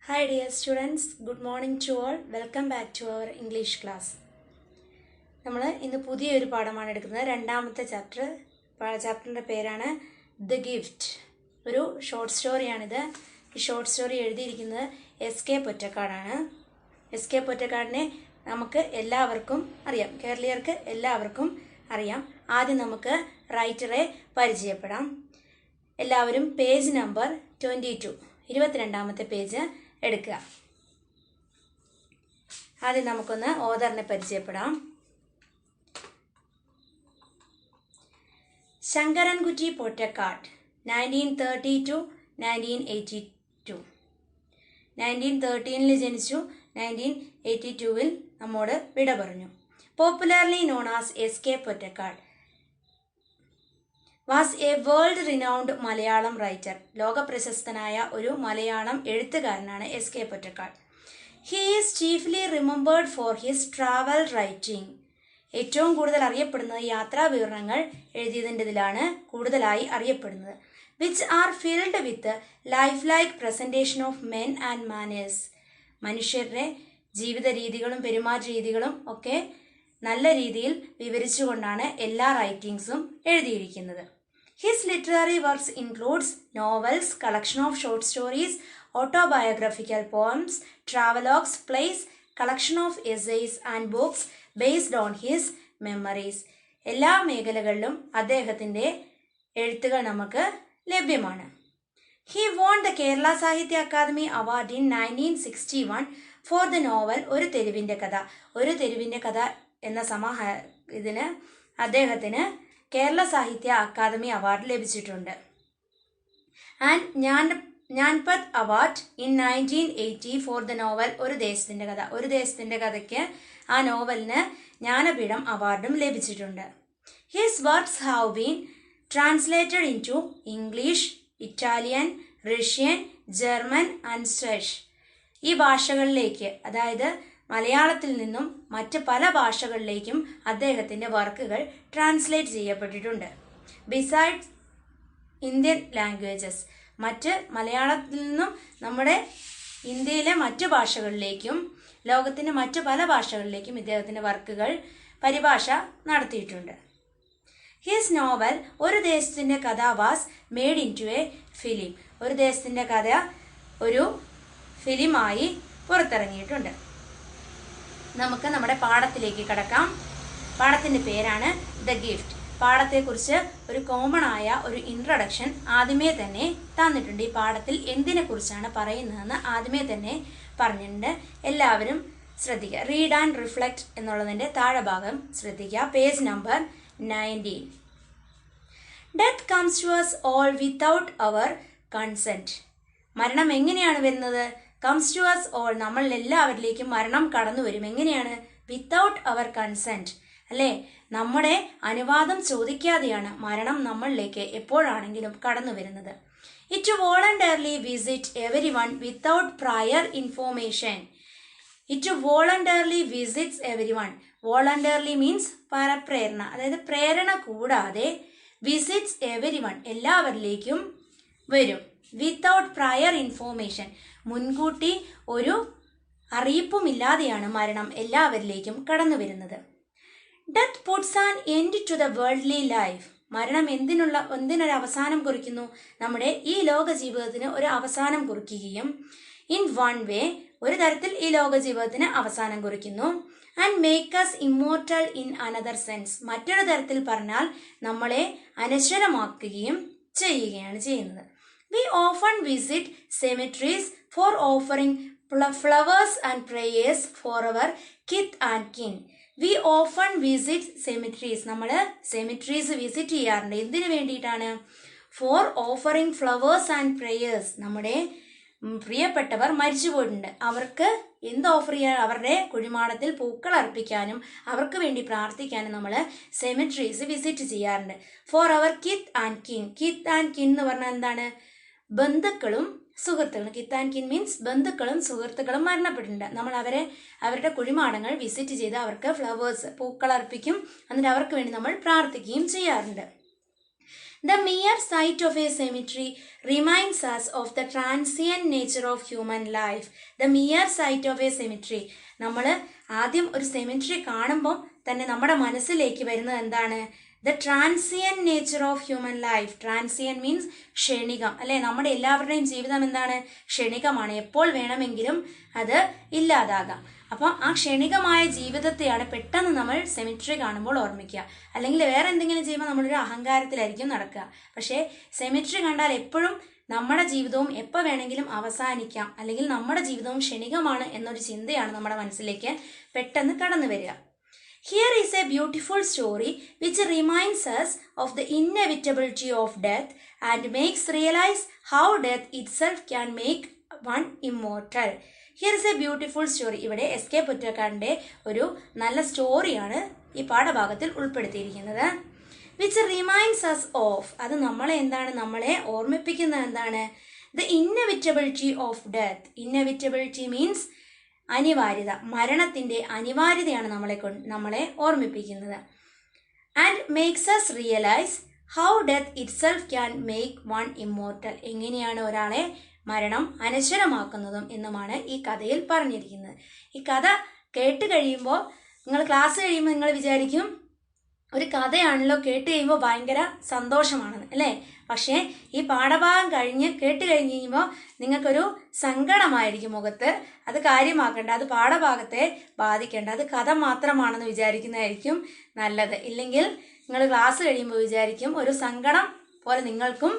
Hi dear students, good morning to all. Welcome back to our English class. നമ്മൾ ഇന്ന് പുതിയൊരു പാഠമാണ് എടുക്കുന്നത്. രണ്ടാമത്തെ ചാപ്റ്ററിൻ്റെ പേരാണ് ദ ഗിഫ്റ്റ്. ഒരു ഷോർട്ട് സ്റ്റോറിയാണിത്. ഈ ഷോർട്ട് സ്റ്റോറി എഴുതിയിരിക്കുന്നത് എസ്.കെ. പൊറ്റക്കാടാണ്. എസ്.കെ. പൊറ്റക്കാടിനെ നമുക്ക് എല്ലാവർക്കും അറിയാം, കേരളീയർക്ക് എല്ലാവർക്കും അറിയാം. ആദ്യം നമുക്ക് റൈറ്ററെ പരിചയപ്പെടാം. എല്ലാവരും പേജ് നമ്പർ 22, 22ാമത്തെ പേജ് എടുക്കുക. ആദ്യം നമുക്കൊന്ന് ഓഥറിനെ പരിചയപ്പെടാം. ശങ്കരൻകുട്ടി പൊറ്റക്കാട്, 1930 to 1982. 1913 ജനിച്ചു, 1982 നമ്മോട് വിട പറഞ്ഞു. Popularly known as SK. Pottekkatt was a world renowned Malayalam writer. ലോകപ്രശസ്തനായ ഒരു മലയാളം എഴുത്തുകാരനാണ് SK. Pottekkatt. He is chiefly remembered for his travel writing. ഏറ്റവും കൂടുതൽ അറിയപ്പെടുന്നത് യാത്രാവിവരണങ്ങൾ എഴുതിയതിൻ്റെതിലാണ് കൂടുതലായി അറിയപ്പെടുന്നത്. Which are filled with life like presentation of men and manners. മനുഷ്യരുടെ ജീവിത രീതികളും പെരുമാറ്റ രീതികളും ഒക്കെ നല്ല രീതിയിൽ വിവരിച്ചുകൊണ്ടാണ് എല്ലാ റൈറ്റിംഗ്സും എഴുതിയിരിക്കുന്നത്. His literary works includes novels, collection of short stories, autobiographical poems, travelogues, plays, collection of essays and books based on his memories. എല്ലാ മേഖലകളിലും അദ്ദേഹത്തിൻ്റെ എഴുത്തുകൾ നമുക്ക് ലഭ്യമാണ്. He won the Kerala Sahitya Akademi Award in 1961 for the novel ഒരു തെരുവിൻ്റെ കഥ. ഒരു തെരുവിൻ്റെ കഥ എന്ന ഇതിന് അദ്ദേഹത്തിന് കേരള സാഹിത്യ അക്കാദമി അവാർഡ് ലഭിച്ചിട്ടുണ്ട്. And Jnanpith award in 1980 for the novel ഒരു ദേശത്തിൻ്റെ കഥ. ഒരു ദേശത്തിൻ്റെ കഥയ്ക്ക് ആ നോവലിന് ജ്ഞാനപീഠം അവാർഡും ലഭിച്ചിട്ടുണ്ട്. His works have been translated into English, Italian, Russian, German and Swedish. ഈ ഭാഷകളിലേക്ക്, അതായത് മലയാളത്തിൽ നിന്നും മറ്റ് പല ഭാഷകളിലേക്കും അദ്ദേഹത്തിൻ്റെ വർക്കുകൾ ട്രാൻസ്ലേറ്റ് ചെയ്യപ്പെട്ടിട്ടുണ്ട്. ബിസൈഡ്സ് ഇന്ത്യൻ ലാംഗ്വേജസ്, മറ്റ് മലയാളത്തിൽ നിന്നും നമ്മുടെ ഇന്ത്യയിലെ മറ്റു ഭാഷകളിലേക്കും ലോകത്തിൻ്റെ മറ്റു പല ഭാഷകളിലേക്കും ഇദ്ദേഹത്തിൻ്റെ വർക്കുകൾ പരിഭാഷ നടത്തിയിട്ടുണ്ട്. ഹിസ് നോവൽ ഒരു ദേശത്തിൻ്റെ കഥ was made into a film. ഒരു ദേശത്തിൻ്റെ കഥ ഒരു ഫിലിമായി പുറത്തിറങ്ങിയിട്ടുണ്ട്. നമുക്ക് നമ്മുടെ പാഠത്തിലേക്ക് കടക്കാം. പാഠത്തിൻ്റെ പേരാണ് ദ ഗിഫ്റ്റ്. പാഠത്തെക്കുറിച്ച് ഒരു കോമൺ ആയ ഒരു ഇൻട്രൊഡക്ഷൻ ആദ്യമേ തന്നെ തന്നിട്ടുണ്ട്. ഈ പാഠത്തിൽ എന്തിനെക്കുറിച്ചാണ് പറയുന്നതെന്ന് ആദ്യമേ തന്നെ പറഞ്ഞിട്ടുണ്ട്. എല്ലാവരും ശ്രദ്ധിക്കുക. റീഡ് ആൻഡ് റിഫ്ലക്റ്റ് എന്നുള്ളതിൻ്റെ താഴെ ഭാഗം ശ്രദ്ധിക്കുക. Page number 19. Death comes to us all without our consent. മരണം എങ്ങനെയാണ് വരുന്നത്? കംസ് ടു us all, നമ്മൾ എല്ലാവരിലേക്കും മരണം കടന്നു വരും. എങ്ങനെയാണ്? വിത്തൗട്ട് അവർ കൺസെൻറ്റ്, അല്ലേ? നമ്മുടെ അനുവാദം ചോദിക്കാതെയാണ് മരണം നമ്മളിലേക്ക് എപ്പോഴാണെങ്കിലും കടന്നു വരുന്നത്. It voluntarily visit every one without prior information. It voluntarily visits every one. Voluntarily means പരപ്രേരണ, അതായത് പ്രേരണ കൂടാതെ വിസിറ്റ്സ് എവരി വൺ, എല്ലാവരിലേക്കും വരും. വിത്തൗട്ട് പ്രയർ ഇൻഫോർമേഷൻ, മുൻകൂട്ടി ഒരു അറിയിപ്പുമില്ലാതെയാണ് മരണം എല്ലാവരിലേക്കും കടന്നു വരുന്നത്. Death puts an end to the worldly life. മരണം എന്തിനൊരു അവസാനം കുറിക്കുന്നു? നമ്മുടെ ഈ ലോക ജീവിതത്തിന് ഒരു അവസാനം കുറിക്കുകയും ഇൻ വൺ വേ, ഒരു തരത്തിൽ ഈ ലോക ജീവിതത്തിന് അവസാനം കുറിക്കുന്നു. And make us immortal in another sense, മറ്റൊരു തരത്തിൽ പറഞ്ഞാൽ നമ്മളെ അനശ്വരമാക്കുകയും ചെയ്യുകയാണ് ചെയ്യുന്നത്. We often visit cemeteries for offering flowers and prayers for our kith and kin. We often visit cemeteries. നമ്മൾ സെമിട്രീസ് വിസിറ്റ് ചെയ്യാറുണ്ട്. എന്തിനു വേണ്ടിയിട്ടാണ്? For offering flowers and prayers. നമ്മുടെ പ്രിയപ്പെട്ടവർ മരിച്ചു പോയിട്ടുണ്ട്, അവർക്ക് എന്ത് ഓഫർ ചെയ്യാൻ? അവരുടെ കുഴിമാടത്തിൽ പൂക്കൾ അർപ്പിക്കാനും അവർക്ക് വേണ്ടി പ്രാർത്ഥിക്കാനും നമ്മൾ സെമിട്രീസ് വിസിറ്റ് ചെയ്യാറുണ്ട്. For our kith and kin. Kith and kin എന്ന് പറഞ്ഞാൽ എന്താണ്? ബന്ധുക്കളും സുഹൃത്തുക്കളും. കിത്ത് ആൻഡ് കിൻ മീൻസ് ബന്ധുക്കളും സുഹൃത്തുക്കളും മരണപ്പെട്ടിട്ടുണ്ട്. നമ്മൾ അവരുടെ കുഴിമാടങ്ങൾ വിസിറ്റ് ചെയ്ത് അവർക്ക് ഫ്ലവേഴ്സ്, പൂക്കൾ അർപ്പിക്കും. എന്നിട്ട് അവർക്ക് വേണ്ടി നമ്മൾ പ്രാർത്ഥിക്കുകയും ചെയ്യാറുണ്ട്. The mere sight of a cemetery reminds us of the transient nature of human life. The mere sight of a cemetery. നമ്മൾ ആദ്യം ഒരു സെമിട്രി കാണുമ്പോൾ തന്നെ നമ്മുടെ മനസ്സിലേക്ക് വരുന്നത് എന്താണ്? The transient nature of human life. Transient means ക്ഷണികം, അല്ലേ? നമ്മുടെ എല്ലാവരുടെയും ജീവിതം എന്താണ്? ക്ഷണികമാണ്. എപ്പോൾ വേണമെങ്കിലും അത് ഇല്ലാതാകാം. അപ്പം ആ ക്ഷണികമായ ജീവിതത്തെയാണ് പെട്ടെന്ന് നമ്മൾ സെമിട്രി കാണുമ്പോൾ ഓർമ്മിക്കുക. അല്ലെങ്കിൽ വേറെ എന്തെങ്കിലും ചെയ്യുമ്പോൾ നമ്മളൊരു അഹങ്കാരത്തിലായിരിക്കും നടക്കുക. പക്ഷേ സെമിട്രി കണ്ടാൽ എപ്പോഴും നമ്മുടെ ജീവിതവും എപ്പോൾ വേണമെങ്കിലും അവസാനിക്കാം, അല്ലെങ്കിൽ നമ്മുടെ ജീവിതവും ക്ഷണികമാണ് എന്നൊരു ചിന്തയാണ് നമ്മുടെ മനസ്സിലേക്ക് പെട്ടെന്ന് കടന്നു വരിക. Here is a beautiful story which reminds us of the inevitability of death and makes realize how death itself can make one immortal. Here is a beautiful story. ഇവിടെ എസ്.കെ. പൊറ്റക്കാടിൻ്റെ ഒരു നല്ല സ്റ്റോറിയാണ് ഈ പാഠഭാഗത്തിൽ ഉൾപ്പെടുത്തിയിരിക്കുന്നത്. വിച്ച് റിമൈൻഡ്സ് us ഓഫ്, അത് നമ്മളെ ഓർമ്മിപ്പിക്കുന്നത് എന്താണ്? The inevitability of death. Inevitability means അനിവാര്യത, മരണത്തിൻ്റെ അനിവാര്യതയാണ് നമ്മളെ ഓർമ്മിപ്പിക്കുന്നത്. And makes us realise how death itself can make one immortal. എങ്ങനെയാണ് ഒരാളെ മരണം അനശ്വരമാക്കുന്നതും എന്നുമാണ് ഈ കഥയിൽ പറഞ്ഞിരിക്കുന്നത്. ഈ കഥ കേട്ട് കഴിയുമ്പോൾ, നിങ്ങൾ ക്ലാസ് കഴിയുമ്പോൾ നിങ്ങൾ വിചാരിക്കും ഒരു കഥയാണല്ലോ, കേട്ട് കഴിയുമ്പോൾ ഭയങ്കര സന്തോഷമാണെന്ന്, അല്ലേ? പക്ഷേ ഈ പാഠഭാഗം കേട്ട് കഴിയുമ്പോൾ നിങ്ങൾക്കൊരു സങ്കടമായിരിക്കും മുഖത്ത്. അത് കാര്യമാക്കേണ്ട, അത് പാഠഭാഗത്തെ ബാധിക്കേണ്ട, അത് കഥ മാത്രമാണെന്ന് വിചാരിക്കുന്നതായിരിക്കും നല്ലത്. ഇല്ലെങ്കിൽ നിങ്ങൾ ക്ലാസ് കഴിയുമ്പോൾ വിചാരിക്കും ഒരു സങ്കടം പോലെ നിങ്ങൾക്കും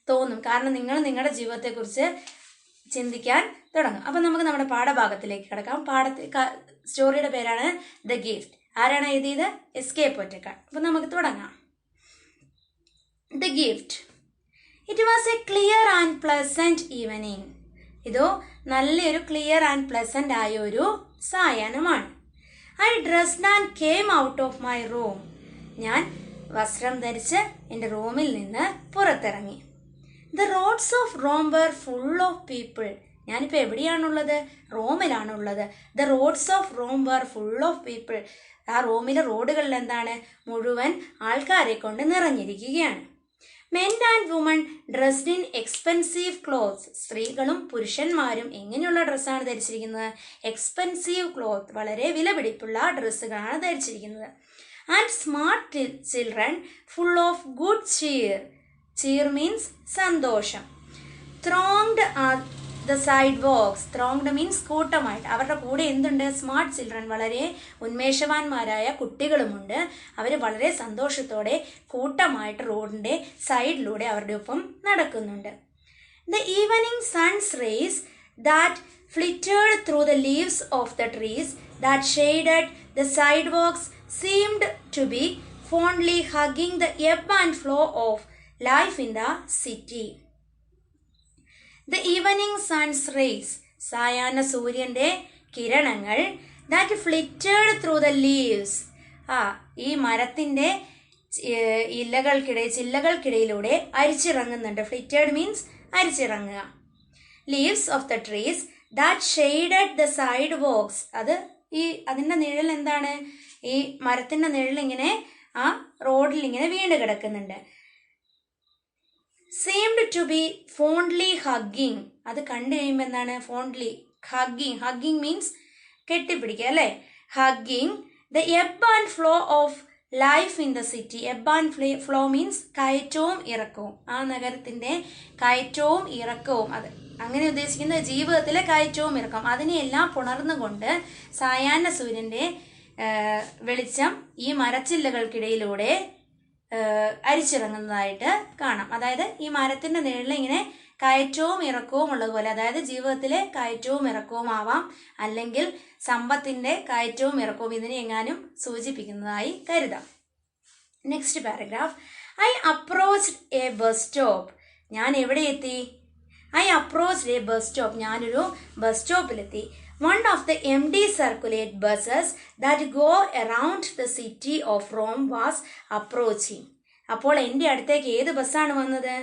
തോന്നും. കാരണം നിങ്ങൾ നിങ്ങളുടെ ജീവിതത്തെക്കുറിച്ച് ചിന്തിക്കാൻ തുടങ്ങും. അപ്പം നമുക്ക് നമ്മുടെ പാഠഭാഗത്തിലേക്ക് കിടക്കാം. സ്റ്റോറിയുടെ പേരാണ് ദ ഗിഫ്റ്റ്. ആരാണ് എഴുതിയത്? എസ്.കെ. പൊറ്റക്കാട്. അപ്പം നമുക്ക് തുടങ്ങാം. The gift. It was a clear and pleasant evening. ഇതോ നല്ലൊരു ക്ലിയർ ആൻഡ് പ്ലസന്റ് ആയ ഒരു സായാഹ്നമാണ്. I dressed and came out of my room. ഞാൻ വസ്ത്രം ധരിച്ച് എൻ്റെ റൂമിൽ നിന്ന് പുറത്തിറങ്ങി. The roads of Rome were full of people. ഞാനിപ്പോൾ എവിടെയാണുള്ളത്? റോമിലാണുള്ളത്. The roads of Rome were full of people. ആ റോമിലെ റോഡുകളിൽ എന്താണ്? മുഴുവൻ ആൾക്കാരെ കൊണ്ട് നിറഞ്ഞിരിക്കുകയാണ്. Men and women dressed in expensive clothes. സ്ത്രീകളും പുരുഷന്മാരും എങ്ങനെയുള്ള ഡ്രസ്സാണ് ധരിച്ചിരിക്കുന്നത്? എക്സ്പെൻസീവ് ക്ലോത്ത്, വളരെ വിലപിടിപ്പുള്ള ഡ്രസ്സുകളാണ് ധരിച്ചിരിക്കുന്നത്. And smart children full of good cheer. cheer മീൻസ് സന്തോഷം. Thronged the side walks. Thronged means കൂട്ടമായിട്ട്. അവരുടെ കൂടെ എന്തുണ്ട്? സ്മാർട്ട് ചിൽഡ്രൻ, വളരെ ഉന്മേഷവാന്മാരായ കുട്ടികളുമുണ്ട്. അവർ വളരെ സന്തോഷത്തോടെ കൂട്ടമായിട്ട് റോഡിൻ്റെ സൈഡിലൂടെ അവരുടെ ഒപ്പം നടക്കുന്നുണ്ട്. The evening sun's rays that flitted through the leaves of the trees that shaded the sidewalks seemed to be fondly hugging the ebb and flow of life in the city. The evening sun's rays, സായാഹ്ന സൂര്യൻ്റെ കിരണങ്ങൾ, that flitted through the leaves, ഈ മരത്തിൻ്റെ ചില്ലകൾക്കിടയിലൂടെ അരിച്ചിറങ്ങുന്നുണ്ട്. Flitted means അരിച്ചിറങ്ങുക. Leaves of the trees that shaded the side walks. അതിൻ്റെ നിഴൽ എന്താണ്? ഈ മരത്തിൻ്റെ നിഴൽ ഇങ്ങനെ ആ റോഡിൽ ഇങ്ങനെ വീണ് കിടക്കുന്നുണ്ട്. seemed to be fondly hugging. അത് കണ്ടു കഴിയുമ്പോൾ എന്താണ്? Fondly hugging. ഹഗ്ഗിങ് മീൻസ് കെട്ടിപ്പിടിക്കുക, അല്ലേ? Hugging the ebb and flow of life in the city. Ebb and flow means കയറ്റവും ഇറക്കവും. ആ നഗരത്തിൻ്റെ കയറ്റവും ഇറക്കവും, അത് അങ്ങനെ ഉദ്ദേശിക്കുന്നത് ജീവിതത്തിലെ കയറ്റവും ഇറക്കവും, അതിനെയെല്ലാം പുണർന്നുകൊണ്ട് സായാഹ്ന സൂര്യൻ്റെ വെളിച്ചം ഈ മരച്ചില്ലകൾക്കിടയിലൂടെ അരിച്ചിറങ്ങുന്നതായിട്ട് കാണാം. അതായത് ഈ മരത്തിൻ്റെ നിഴലിൽ ഇങ്ങനെ കയറ്റവും ഇറക്കവും ഉള്ളതുപോലെ, അതായത് ജീവിതത്തിലെ കയറ്റവും ഇറക്കവും ആവാം, അല്ലെങ്കിൽ സമ്പത്തിൻ്റെ കയറ്റവും ഇറക്കവും, ഇതിനെ എങ്ങാനും സൂചിപ്പിക്കുന്നതായി കരുതാം. Next paragraph. I approached A bus stop. ഞാൻ എവിടെ എത്തി? I approached A bus stop. ഞാനൊരു bus സ്റ്റോപ്പിലെത്തി. One of the empty circulate buses that go around the city of Rome was approaching. അപ്പോൾ എൻ്റെ അടുത്തേക്ക് ഏത് ബസ്സാണ് വന്നത്?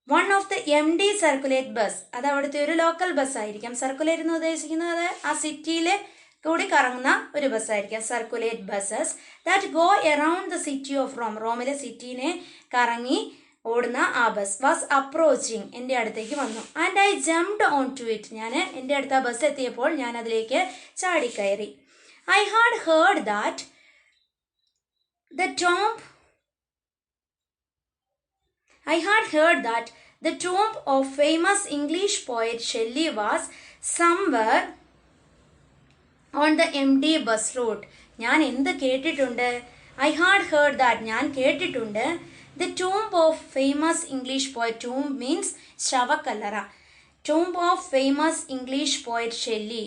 One of the empty circulate bus. അത് അവിടുത്തെ ഒരു ലോക്കൽ ബസ് ആയിരിക്കാം. സർക്കുലേറ്റ് എന്ന് ഉദ്ദേശിക്കുന്നത് ആ സിറ്റിയിലെ കൂടി കറങ്ങുന്ന ഒരു ബസ്സായിരിക്കാം. Circulate buses that go around the city of Rome. റോമിലെ സിറ്റീനെ കറങ്ങി ഓടുന്ന ആ ബസ് വാസ് അപ്രോച്ചിങ്, എൻ്റെ അടുത്തേക്ക് വന്നു. And I jumped on to it. ഞാൻ എൻ്റെ അടുത്ത് ആ ബസ് എത്തിയപ്പോൾ ഞാൻ അതിലേക്ക് ചാടിക്കയറി. I had heard that the tomb of famous English poet Shelley was somewhere on the empty bus route. ഞാൻ എന്ത് കേട്ടിട്ടുണ്ട്? ഐ ഹാഡ് ഹേർഡ് ദാറ്റ്, ഞാൻ കേട്ടിട്ടുണ്ട്. The tomb of famous English poet. Tomb means ശവക്കല്ലറ. Tomb of famous English poet Shelley.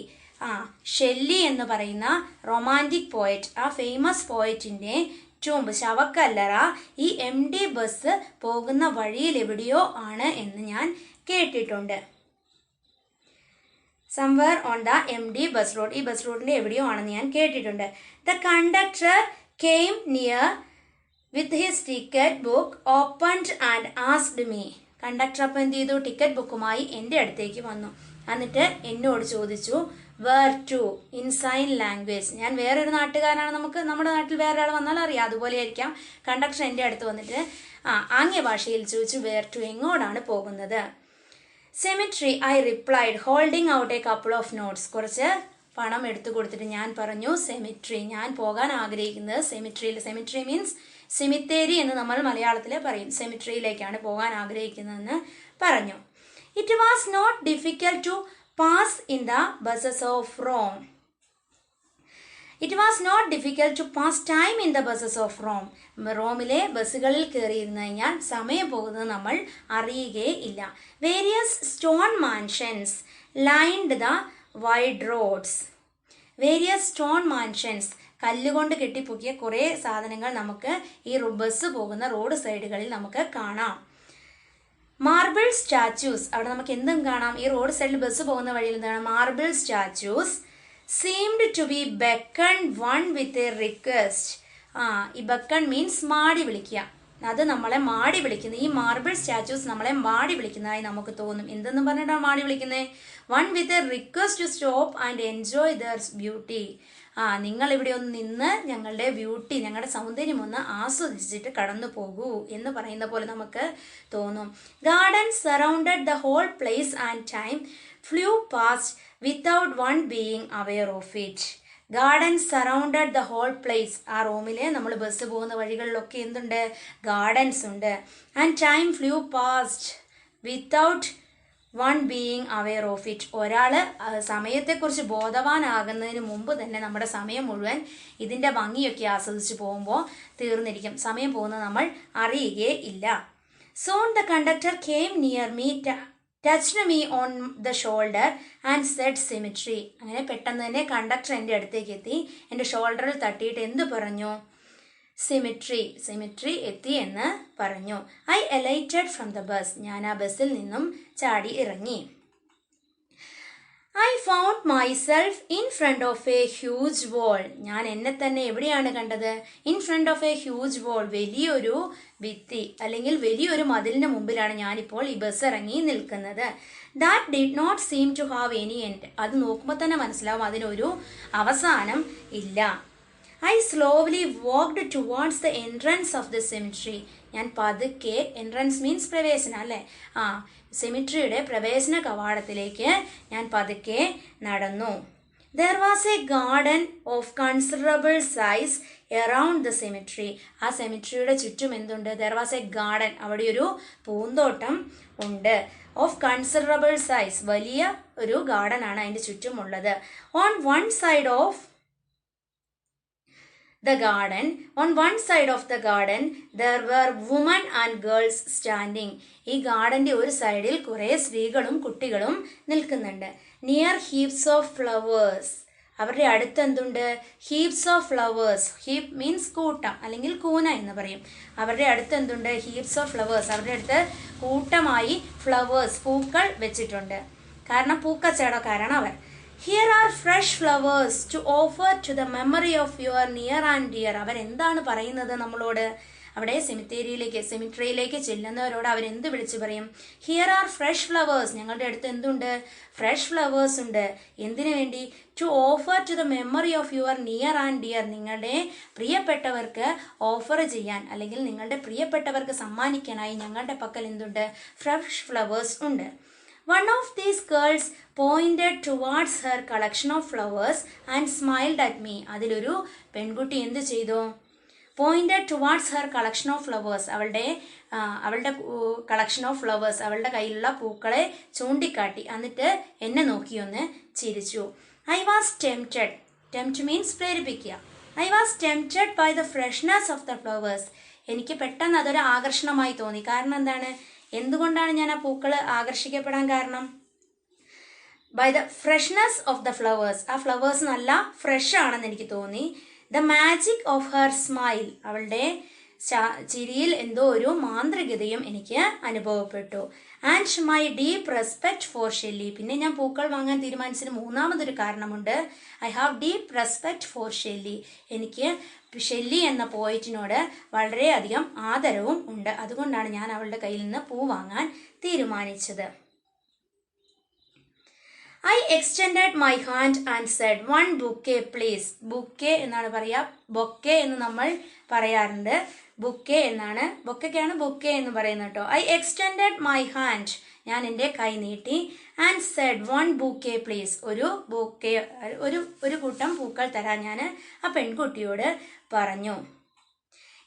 Shelley എന്ന് പറയുന്ന romantic poet, ആ famous പോയറ്റിൻ്റെ ടൂംബ്, ശവക്കല്ലറ ഈ എം ഡി ബസ് പോകുന്ന വഴിയിൽ എവിടെയോ ആണ് എന്ന് ഞാൻ കേട്ടിട്ടുണ്ട്. Somewhere on the M D bus route. ഈ ബസ് റൂട്ടിൻ്റെ എവിടെയോ ആണെന്ന് ഞാൻ കേട്ടിട്ടുണ്ട്. The conductor came near with his ticket book opened and asked me. Conductor അപ്പം എന്ത് ചെയ്തു? ടിക്കറ്റ് ബുക്കുമായി എൻ്റെ അടുത്തേക്ക് വന്നു. എന്നിട്ട് എന്നോട് ചോദിച്ചു where to in sign language. ഞാൻ വേറൊരു നാട്ടുകാരനാണ്, നമ്മുടെ നാട്ടിൽ വേറെ ആൾ വന്നാൽ അറിയാം, അതുപോലെ ആയിരിക്കാം. കണ്ടക്ടർ എൻ്റെ അടുത്ത് വന്നിട്ട് ആംഗ്യ ഭാഷയിൽ ചോദിച്ചു വേർ ടു, എങ്ങോട്ടാണ് പോകുന്നത്? Cemetery I replied holding out A couple of notes. കുറച്ച് പണം എടുത്തു കൊടുത്തിട്ട് ഞാൻ പറഞ്ഞു സെമിട്രി, ഞാൻ പോകാൻ ആഗ്രഹിക്കുന്നത് സെമിട്രിയിൽ. സെമിട്രി മീൻസ് സെമിത്തേരി എന്ന് നമ്മൾ മലയാളത്തിൽ പറയും. സെമിട്രിയിലേക്കാണ് പോകാൻ ആഗ്രഹിക്കുന്നതെന്ന് പറഞ്ഞു. It was not difficult to pass in the buses of Rome. It was not difficult to pass time in the buses of Rome. റോമിലെ ബസ്സുകളിൽ കയറിയിരുന്നു കഴിഞ്ഞാൽ സമയം പോകുന്നത് നമ്മൾ അറിയുകയേ ഇല്ല. Various stone mansions lined the wide roads. Various stone mansions, കല്ലുകൊണ്ട് കെട്ടിപ്പൊക്കിയ കുറേ സാധനങ്ങൾ നമുക്ക് ഈ ബസ് പോകുന്ന റോഡ് സൈഡുകളിൽ നമുക്ക് കാണാം. മാർബിൾ സ്റ്റാച്യൂസ്, അവിടെ നമുക്ക് എന്തും കാണാം. ഈ റോഡ് സൈഡിൽ ബസ് പോകുന്ന വഴിയിൽ എന്താണ്? Marble statues seemed to be beckon one with a request. ഈ ബെക്കൺ മീൻസ് മാടി വിളിക്കുക. അത് നമ്മളെ മാടി വിളിക്കുന്നത്, ഈ മാർബിൾ സ്റ്റാച്യൂസ് നമ്മളെ മാടി വിളിക്കുന്നതായി നമുക്ക് തോന്നും. എന്തെന്ന് പറഞ്ഞിട്ടാണ് മാടി വിളിക്കുന്നത്? One with a request to stop and enjoy their beauty. നിങ്ങൾ ഇവിടെ ഒന്ന് നിന്ന് ഞങ്ങളുടെ ബ്യൂട്ടി, ഞങ്ങളുടെ സൗന്ദര്യം ഒന്ന് ആസ്വദിച്ചിട്ട് കടന്നു പോകൂ എന്ന് പറയുന്ന പോലെ നമുക്ക് തോന്നും. Garden surrounded the whole place and time flew past without one being aware of it. Garden surrounded the whole place. ആ റൂമിലെ നമ്മൾ ബസ് പോകുന്ന വഴികളിലൊക്കെ എന്തുണ്ട്? ഗാർഡൻസ് ഉണ്ട്. And time flew past without one being aware of it. ഒരാൾ സമയത്തെക്കുറിച്ച് ബോധവാനാകുന്നതിന് മുമ്പ് തന്നെ നമ്മുടെ സമയം മുഴുവൻ ഇതിൻ്റെ ഭംഗിയൊക്കെ ആസ്വദിച്ച് പോകുമ്പോൾ തീർന്നിരിക്കും. സമയം പോകുന്നത് നമ്മൾ അറിയുകയേ ഇല്ല. Soon the conductor came near me, touched me on the shoulder and said cemetery. അങ്ങനെ പെട്ടെന്ന് തന്നെ കണ്ടക്ടർ എൻ്റെ അടുത്തേക്ക് എത്തി, എൻ്റെ ഷോൾഡറിൽ തട്ടിയിട്ട് എന്ത് പറഞ്ഞു? സിമിട്രി, സിമിട്രി എത്തി എന്ന് പറഞ്ഞു. I alighted from the bus. ഞാൻ ആ ബസ്സിൽ നിന്നും ചാടി ഇറങ്ങി. I found myself in front of a huge wall. ഞാൻ എന്നെ തന്നെ എവിടെയാണ് കണ്ടത്? In front of a huge wall, വലിയൊരു ഭിത്തി അല്ലെങ്കിൽ വലിയൊരു മതിലിന് മുമ്പിലാണ് ഞാനിപ്പോൾ ഈ ബസ് ഇറങ്ങി നിൽക്കുന്നത്. That did not seem to have any end. അത് നോക്കുമ്പോൾ തന്നെ മനസ്സിലാവും അതിനൊരു അവസാനം ഇല്ല. I slowly walked towards the entrance of the cemetery. ഞാൻ പതുക്കെ, എൻട്രൻസ് മീൻസ് പ്രവേശനം അല്ലേ, സെമിട്രിയുടെ പ്രവേശന കവാടത്തിലേക്ക് ഞാൻ പതുക്കെ നടന്നു. There was A garden of considerable size around the cemetery. ആ സെമിട്രിയുടെ ചുറ്റും എന്തുണ്ട്? ദർ വാസ് എ ഗാർഡൻ, അവിടെ ഒരു പൂന്തോട്ടം ഉണ്ട്. ഓഫ് കൺസിഡറബിൾ സൈസ്, വലിയ ഒരു ഗാർഡൻ ആണ് അതിൻ്റെ ചുറ്റുമുള്ളത്. On one side of the garden, on one side of the garden there were women and girls standing. ഈ ഗാർഡന്റെ ഒരു സൈഡിൽ കുറേ സ്ത്രീകളും കുട്ടികളും നിൽക്കുന്നുണ്ട്. നിയർ ഹീപ്സ് ഓഫ് ഫ്ലവേഴ്സ്, അവരുടെ അടുത്ത് എന്തുണ്ട്? Heaps of flowers. Heap means കൂട്ടം അല്ലെങ്കിൽ കൂന എന്ന് പറയും. അവരുടെ അടുത്ത് എന്തുണ്ട്? Heaps of flowers. അവരുടെ അടുത്ത് കൂട്ടമായി ഫ്ലവേഴ്സ്, പൂക്കൾ വെച്ചിട്ടുണ്ട്. കാരണം പൂക്കച്ചവടക്കാരാണ് അവർ. Here are fresh flowers to offer to the memory of your near and dear. അവരെന്താണ് പറയുന്നത് നമ്മളോട്? അവിടെ സെമിട്രിയിലേക്ക് ചെല്ലുന്നവരോട് അവരെന്ത് വിളിച്ചു പറയും? ഹിയർ ആർ ഫ്രഷ് ഫ്ലവേഴ്സ്, ഞങ്ങളുടെ അടുത്ത് എന്തുണ്ട്? ഫ്രഷ് ഫ്ലവേഴ്സ് ഉണ്ട്. എന്തിനു വേണ്ടി? To offer to the memory of your near and dear, നിങ്ങളുടെ പ്രിയപ്പെട്ടവർക്ക് ഓഫർ ചെയ്യാൻ അല്ലെങ്കിൽ നിങ്ങളുടെ പ്രിയപ്പെട്ടവർക്ക് സമ്മാനിക്കാനായി ഞങ്ങളുടെ പക്കൽ എന്തുണ്ട്? ഫ്രഷ് ഫ്ലവേഴ്സ് ഉണ്ട്. One of these girls pointed towards her collection of flowers and smiled at me. അതിലൊരു പെൺകുട്ടി എന്ത് ചെയ്തു? pointed towards her collection of flowers, അവളുടെ കളക്ഷൻ ഓഫ് ഫ്ലവേഴ്സ്, അവളുടെ കയ്യിലുള്ള പൂക്കളെ ചൂണ്ടിക്കാട്ടി. എന്നിട്ട് എന്നെ നോക്കിയൊന്ന് ചിരിച്ചു. I was tempted. Tempt means പ്രേരിപ്പിക്കുക. I was tempted by the freshness of the flowers. എനിക്ക് പെട്ടെന്ന് അതൊരു ആകർഷണമായി തോന്നി. കാരണം എന്താണ്? എന്തുകൊണ്ടാണ് ഞാൻ ആ പൂക്കൾ ആകർഷിക്കപ്പെടാൻ കാരണം? By the freshness of the flowers, ആ ഫ്ലവേഴ്സ് നല്ല ഫ്രഷ് ആണെന്ന് എനിക്ക് തോന്നി. The magic of her smile, അവളുടെ ചിരിയിൽ എന്തോ ഒരു മാന്ത്രികതയും എനിക്ക് അനുഭവപ്പെട്ടു. And my deep respect for Shelley, പിന്നെ ഞാൻ പൂക്കൾ വാങ്ങാൻ തീരുമാനിച്ചതിന് മൂന്നാമതൊരു കാരണമുണ്ട്. I have deep respect for Shelley, എനിക്ക് ഷെല്ലി എന്ന പോയറ്റിനോട് വളരെയധികം ആദരവും ഉണ്ട്. അതുകൊണ്ടാണ് ഞാൻ അവളുടെ കയ്യിൽ നിന്ന് പൂ വാങ്ങാൻ തീരുമാനിച്ചത്. I extended my hand and said, one bouquet please. ബുക്കെ എന്നാണ് പറയുക, ബൊക്കെ എന്ന് നമ്മൾ പറയാറുണ്ട്. ബുക്കെ എന്നാണ്, ബൊക്കെയാണ് ബുക്കെ എന്ന് പറയുന്നത് കേട്ടോ. I extended my hand, ഞാൻ എൻ്റെ കൈ നീട്ടി. And said one bouquet please, ഒരു ബുക്കെ, ഒരു കൂട്ടം പൂക്കൾ തരാൻ ഞാൻ ആ പെൺകുട്ടിയോട് പറഞ്ഞു.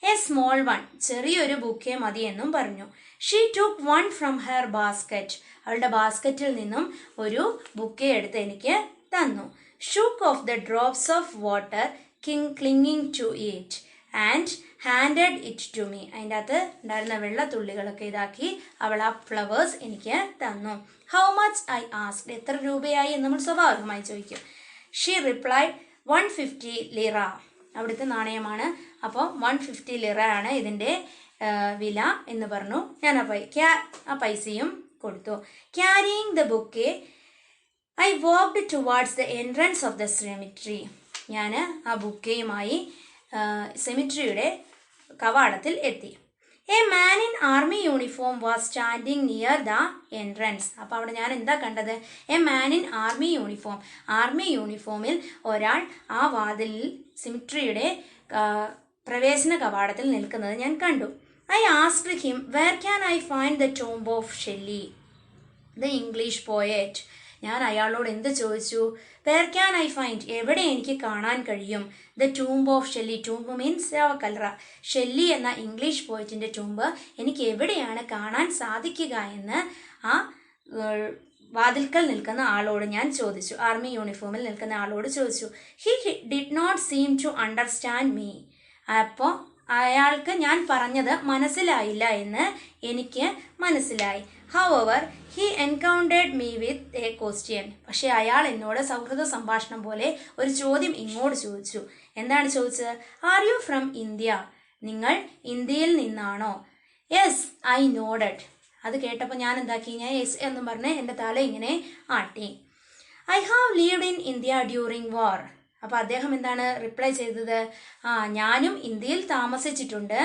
എ സ്മോൾ വൺ, ചെറിയൊരു ബുക്കെ മതി എന്നും പറഞ്ഞു. She took one from her basket, അവളുടെ ബാസ്ക്കറ്റിൽ നിന്നും ഒരു ബുക്കെ എടുത്ത് എനിക്ക് തന്നു. Shook off the drops of water clinging to it and handed it to me, അതിൻ്റെ അകത്ത് ഉണ്ടായിരുന്ന വെള്ളത്തുള്ളികളൊക്കെ ഇതാക്കി അവൾ ആ ഫ്ലവേഴ്സ് എനിക്ക് തന്നു. ഹൗ മച്ച് ഐ ആസ്ക്ഡ്, എത്ര രൂപയായി എന്ന് നമ്മൾ സ്വാഭാവികമായി ചോദിക്കും. ഷീ റിപ്ലൈഡ് 150 ലിറ, അവിടുത്തെ നാണയമാണ്. അപ്പോൾ 150 ലിറ ആണ് ഇതിൻ്റെ വില എന്ന് പറഞ്ഞു. ഞാൻ ആ പൈസയും കൊടുത്തു. Carrying the bouquet I walked towards the entrance of the cemetery, ഞാൻ ആ ബുക്കയുമായി സെമിട്രിയുടെ കവാടത്തിൽ എത്തി. A man in army uniform was standing near the entrance, അപ്പോൾ അവിടെ ഞാൻ എന്താ കണ്ടത്? A man in army uniform, army യൂണിഫോമിൽ ഒരാൾ ആ വാതിലിൽ സെമിട്രിയുടെ പ്രവേശന കവാടത്തിൽ നിൽക്കുന്നത് ഞാൻ കണ്ടു. I asked him, where can I find the tomb of Shelley, the English poet? ഞാൻ അയാളോട് എന്ത് ചോദിച്ചു? where can I find, എവിടെ എനിക്ക് കാണാൻ കഴിയും? the tomb of Shelley, tomb means ശവക്കല്ലറ, ഷെല്ലി എന്ന ഇംഗ്ലീഷ് പോയറ്റിൻ്റെ ടൂമ്പ് എനിക്ക് എവിടെയാണ് കാണാൻ സാധിക്കുക എന്ന് ആ വാതിൽക്കൽ നിൽക്കുന്ന ആളോട് ഞാൻ ചോദിച്ചു. ആർമി യൂണിഫോമിൽ നിൽക്കുന്ന ആളോട് ചോദിച്ചു. he did not seem to understand me, അപ്പോൾ അയാൾക്ക് ഞാൻ പറഞ്ഞത് മനസ്സിലായില്ല എന്ന് എനിക്ക് മനസ്സിലായി. However, he encountered me with a question, പക്ഷേ അയാൾ എന്നോട് സൗഹൃദ സംഭാഷണം പോലെ ഒരു ചോദ്യം ഇങ്ങോട്ട് ചോദിച്ചു. എന്താണ് ചോദിച്ചത്? ആർ യു ഫ്രം ഇന്ത്യ, നിങ്ങൾ ഇന്ത്യയിൽ നിന്നാണോ? യെസ് ഐ നോഡഡ്, അത് കേട്ടപ്പോൾ ഞാൻ എന്താക്കി? ഞാൻ യെസ് എന്നും പറഞ്ഞ് എൻ്റെ തല ഇങ്ങനെ ആട്ടി. I have lived in India during war, അപ്പോൾ അദ്ദേഹം എന്താണ് റിപ്ലൈ ചെയ്തത്? ഞാനും ഇന്ത്യയിൽ താമസിച്ചിട്ടുണ്ട്.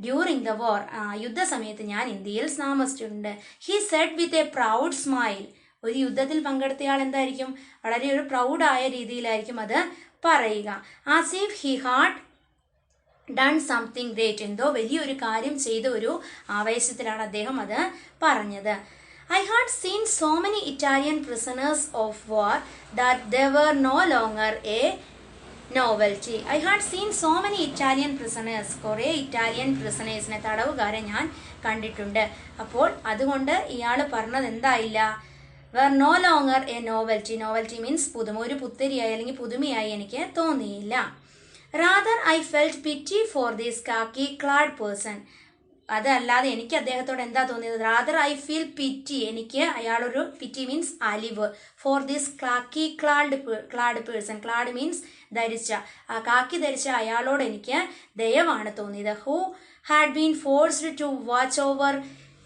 ഡ്യൂറിങ് ദ വാർ, യുദ്ധസമയത്ത് ഞാൻ ഇന്ത്യയിൽ താമസിച്ചിട്ടുണ്ട്. He said with a proud smile, ഒരു യുദ്ധത്തിൽ പങ്കെടുത്തയാൾ എന്തായിരിക്കും? വളരെ ഒരു പ്രൗഡായ രീതിയിലായിരിക്കും അത് പറയുക. As if he had done something great, എന്തോ വലിയൊരു കാര്യം ചെയ്ത ഒരു ആവേശത്തിലാണ് അദ്ദേഹം അത് പറഞ്ഞത്. I had seen so many Italian prisoners of war that they were no longer a novelty. I had seen so many Italian prisoners, കുറേ ഇറ്റാലിയൻ പ്രിസണേഴ്സിനെ, തടവുകാരെ ഞാൻ കണ്ടിട്ടുണ്ട്. അപ്പോൾ അതുകൊണ്ട് ഇയാൾ പറഞ്ഞത് എന്തായില്ല? were no longer a novelty. novelty means പുതുമ, ഒരു പുത്തരിയായി അല്ലെങ്കിൽ പുതുമയായി എനിക്ക് തോന്നിയില്ല. rather I felt pity for this khaki clad person, അതല്ലാതെ എനിക്ക് അദ്ദേഹത്തോട് എന്താ തോന്നിയത്? റാദർ ഐ ഫീൽ പിറ്റി, എനിക്ക് അയാളൊരു, പിറ്റി മീൻസ് അലിവ്, for this khaki clad person, clad means ധരിച്ച, ആ കാക്കി ധരിച്ച അയാളോട് എനിക്ക് ദയവാണ് തോന്നിയത്. Who had been forced to watch over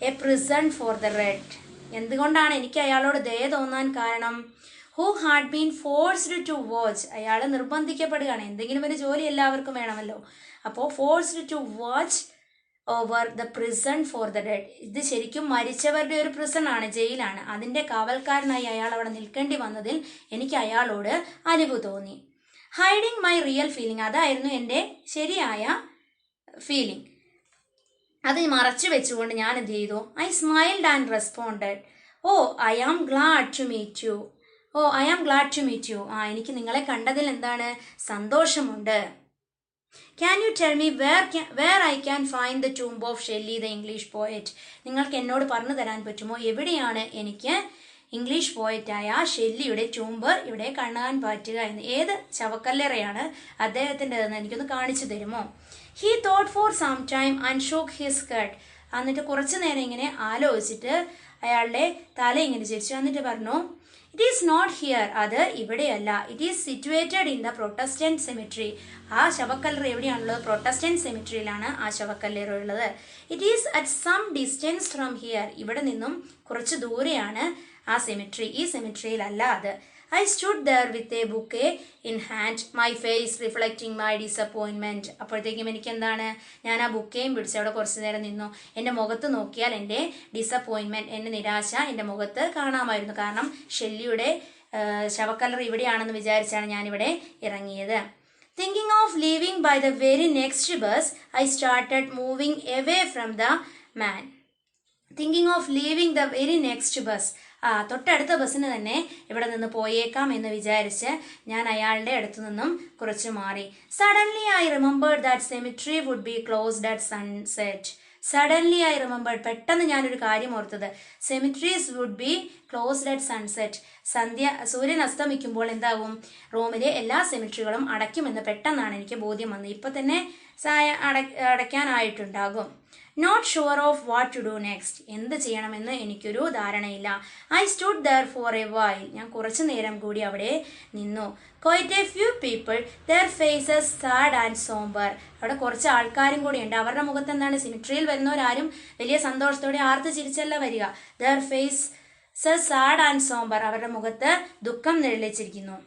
a prison for the red, എന്തുകൊണ്ടാണ് എനിക്ക് അയാളോട് ദയ തോന്നാൻ കാരണം? Who had been forced to watch, അയാൾ നിർബന്ധിക്കപ്പെടുകയാണ്, എന്തെങ്കിലും ഒരു ജോലി എല്ലാവർക്കും വേണമല്ലോ. അപ്പോൾ forced to watch over the prison for the dead. ഇത് ശരിക്കും മരിച്ചവരുടെ ഒരു പ്രിസൺ ആണ്, ജയിലാണ്. അതിൻ്റെ കാവൽക്കാരനായി അയാൾ അവിടെ നിൽക്കേണ്ടി വന്നതിൽ എനിക്ക് അയാളോട് അലിവ് തോന്നി. ഹൈഡിങ് മൈ റിയൽ ഫീലിംഗ്, അതായിരുന്നു എൻ്റെ ശരിയായ ഫീലിംഗ്. അത് മറച്ചു വെച്ചുകൊണ്ട് ഞാൻ എന്ത് ചെയ്തു? I smiled and responded, oh I am glad to meet you. Oh I am glad to meet you. എനിക്ക് നിങ്ങളെ കണ്ടതിൽ എന്താണ്? സന്തോഷമുണ്ട്. Can you tell me where I can find the tomb of Shelley the English poet? നിങ്ങൾക്ക് എന്നോട് പറഞ്ഞു തരാൻ പറ്റുമോ എവിടെയാണ് എനിക്ക് ഇംഗ്ലീഷ് പോയറ്റായ ഷെല്ലിയുടെ ടൂംബ് ഇവിടെ കാണാൻ പറ്റുക എന്ന്? ഏത് ശവക്കല്ലറയാണ് അദ്ദേഹത്തിൻ്റെതെന്ന് എനിക്കൊന്ന് കാണിച്ചു തരുമോ? He thought for some time and shook his head. എന്നിട്ട് കുറച്ചു നേരം ഇങ്ങനെ ആലോചിച്ചിട്ട് അയാളുടെ തല ഇങ്ങനെ ചിരിച്ചു. എന്നിട്ട് പറഞ്ഞു, ഇറ്റ് ഈസ് നോട്ട് ഹിയർ, അത് ഇവിടെയല്ല. It is situated in the Protestant cemetery. ആ ശവക്കല്ലറ എവിടെയാണുള്ളത്? പ്രൊട്ടസ്റ്റന്റ് സെമിട്രിയിലാണ് ആ ശവക്കല്ലറ ഉള്ളത്. It is at some distance from here, ഇവിടെ നിന്നും കുറച്ച് ദൂരെയാണ് ആ സെമിട്രി. ഈ സെമിട്രിയിലല്ല അത്. I stood there with a bouquet in hand, my face reflecting my disappointment. അപ്പോഴത്തേക്കും എനിക്ക് എന്താണ്? ഞാൻ ആ ബുക്കെയും പിടിച്ച് അവിടെ കുറച്ചു നേരം നിന്നു. എൻ്റെ മുഖത്ത് നോക്കിയാൽ എൻ്റെ ഡിസപ്പോയിൻമെന്റ്, എൻ്റെ നിരാശ എൻ്റെ മുഖത്ത് കാണാമായിരുന്നു. കാരണം ഷെല്ലിയുടെ ശവക്കല്ലറ ഇവിടെയാണെന്ന് വിചാരിച്ചാണ് ഞാനിവിടെ ഇറങ്ങിയത്. Thinking of leaving by the very next bus, I started moving away from the man. Thinking of leaving the very next bus, തൊട്ടടുത്ത ബസ്സിന് തന്നെ ഇവിടെ നിന്ന് പോയേക്കാം എന്ന് വിചാരിച്ച് ഞാൻ അയാളുടെ അടുത്തു നിന്നും കുറച്ച് മാറി. Suddenly I remembered that cemetery would be closed at sunset. Suddenly I remembered, പെട്ടെന്ന് ഞാനൊരു കാര്യം ഓർത്തത്. Cemeteries would be closed at sunset. സൂര്യൻ അസ്തമിക്കുമ്പോൾ എന്താകും? റോമിലെ എല്ലാ സെമിട്രികളും അടയ്ക്കുമെന്ന് പെട്ടെന്നാണ് എനിക്ക് ബോധ്യം വന്നത്. ഇപ്പൊ തന്നെ അടയ്ക്കാനായിട്ടുണ്ടാകും. Not sure of what to do next, എന്ത് ചെയ്യണമെന്ന് എനിക്കൊരു ധാരണയില്ല. I stood there for a while, ഞാൻ കുറച്ചു നേരം കൂടി അവിടെ നിന്നു. Quite a few people, their faces sad and sombre. അവിടെ കുറച്ച് ആൾക്കാരും കൂടി ഉണ്ട്. അവരുടെ മുഖത്ത് എന്താണ്? സിമിട്രിയിൽ വരുന്നവരാരും വലിയ സന്തോഷത്തോടെ ആർത്ത് ചിരിച്ചല്ല വരിക. There faces sad and sombre, അവരുടെ മുഖത്ത് ദുഃഖം നിഴലിച്ചിരിക്കുന്നു.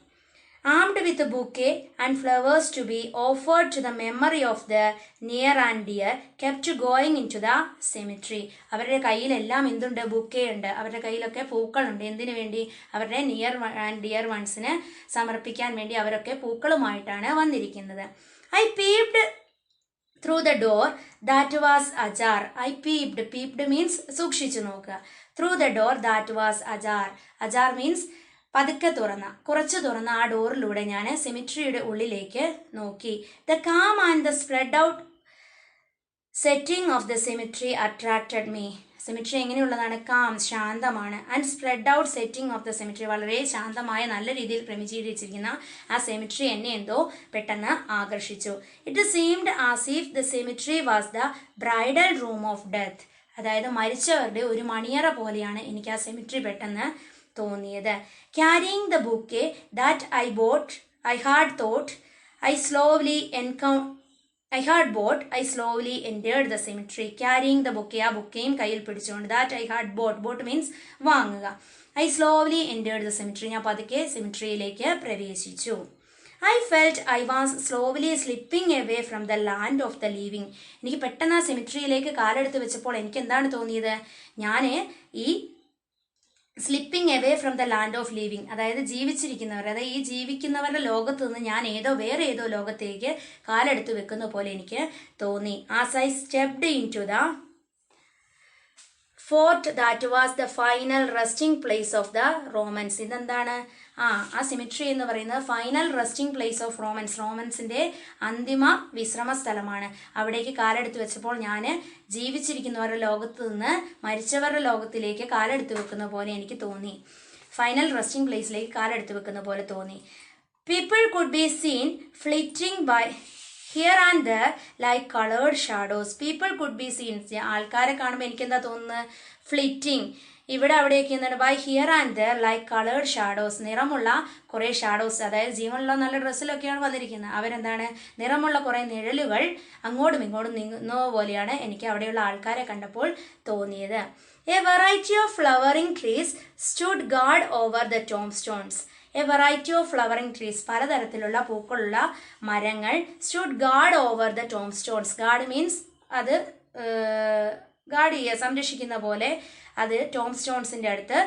armed with a bouquet and flowers to be offered to the memory of the near and dear, kept going into the cemetery. അവരുടെ കയ്യിലെല്ലാം എന്തുണ്ട്? ബുക്കേ ഉണ്ട്. അവരുടെ കയ്യിലൊക്കെ പൂക്കളുണ്ട്. എന്തിനു വേണ്ടി? അവരുടെ നിയർ ആൻഡ് ഡിയർ വൺസിന് സമർപ്പിക്കാൻ വേണ്ടി അവരൊക്കെ പൂക്കളുമായിട്ടാണ് വന്നിരിക്കുന്നത്. I peeped through the door that was ajar. I peeped means സൂക്ഷിച്ചു നോക്കുക. Through the door that was ajar. Ajar means പതുക്കെ കുറച്ച് തുറന്ന ആ ഡോറിലൂടെ ഞാൻ സെമിട്രിയുടെ ഉള്ളിലേക്ക് നോക്കി. The calm and the spread out setting of the cemetery attracted me. Cemetery എങ്ങനെയുള്ളതാണ്? കാം, ശാന്തമാണ്. And spread out setting of the cemetery, വളരെ ശാന്തമായ നല്ല രീതിയിൽ ക്രമീകരിച്ചിരിക്കുന്ന ആ സെമിട്രി എന്നെ എന്തോ പെട്ടെന്ന് ആകർഷിച്ചു. It seemed as if the cemetery was the bridal room of death. അതായത് മരിച്ചവരുടെ ഒരു മണിയറ പോലെയാണ് എനിക്ക് ആ സെമിട്രി പെട്ടെന്ന് തോന്നിയത്. Carrying the bouquet that I had bought I slowly entered the cemetery. Carrying the bouquet, ആ ബുക്കെയും കയ്യിൽ പിടിച്ചുകൊണ്ട്. That I had bought means വാങ്ങുക. I slowly entered the cemetery, ഞാൻ പതുക്കെ സെമിട്രിയിലേക്ക് പ്രവേശിച്ചു. I felt I was slowly slipping away from the land of the living. എനിക്ക് പെട്ടെന്ന് ആ സെമിട്രിയിലേക്ക് കാലെടുത്ത് വെച്ചപ്പോൾ എനിക്ക് എന്താണ് തോന്നിയത്? ഞാൻ ഈ slipping away from the land of living, അതായത് ജീവിച്ചിരിക്കുന്നവർ, അതായത് ഈ ജീവിക്കുന്നവരുടെ ലോകത്ത് നിന്ന് ഞാൻ വേറെ ഏതോ ലോകത്തേക്ക് കാലെടുത്ത് വെക്കുന്ന പോലെ എനിക്ക് തോന്നി. As I stepped into the fort that was the final resting place of the Romans. ഇതെന്താണ്? ആ സിമിട്രി എന്ന് പറയുന്നത് ഫൈനൽ റെസ്റ്റിംഗ് പ്ലേസ് ഓഫ് റോമൻസിന്റെ അന്തിമ വിശ്രമ സ്ഥലമാണ്. അവിടേക്ക് കാലെടുത്ത് വെച്ചപ്പോൾ ഞാൻ ജീവിച്ചിരിക്കുന്നവരുടെ ലോകത്ത് നിന്ന് മരിച്ചവരുടെ ലോകത്തിലേക്ക് കാലെടുത്ത് വെക്കുന്ന പോലെ എനിക്ക് തോന്നി. ഫൈനൽ റെസ്റ്റിംഗ് പ്ലേസിലേക്ക് കാലെടുത്ത് വെക്കുന്ന പോലെ തോന്നി. People could be seen flitting by here and there like coloured shadows. People could be seen, ആൾക്കാരെ കാണുമ്പോൾ എനിക്ക് എന്താ തോന്നുന്നത്? ഫ്ലിറ്റിംഗ്, ഇവിടെ അവിടെയൊക്കെ എന്താണ്? By here and there like coloured shadows, നിറമുള്ള കുറേ ഷാഡോസ്, അതായത് ജീവനുള്ള നല്ല ഡ്രസ്സിലൊക്കെയാണ് വന്നിരിക്കുന്നത്. അവരെന്താണ്? നിറമുള്ള കുറേ നിഴലുകൾ അങ്ങോട്ടും ഇങ്ങോട്ടും നീങ്ങുന്ന പോലെയാണ് എനിക്ക് അവിടെയുള്ള ആൾക്കാരെ കണ്ടപ്പോൾ തോന്നിയത്. A variety of flowering trees stood guard over the tombstones. A variety of flowering trees, പലതരത്തിലുള്ള പൂക്കളുള്ള മരങ്ങൾ. Stood guard over the tombstones. Guard means അത് ഗാർഡ് ചെയ്യുക, സംരക്ഷിക്കുന്ന പോലെ അത് ടോം സ്റ്റോൺസിൻ്റെ അടുത്ത്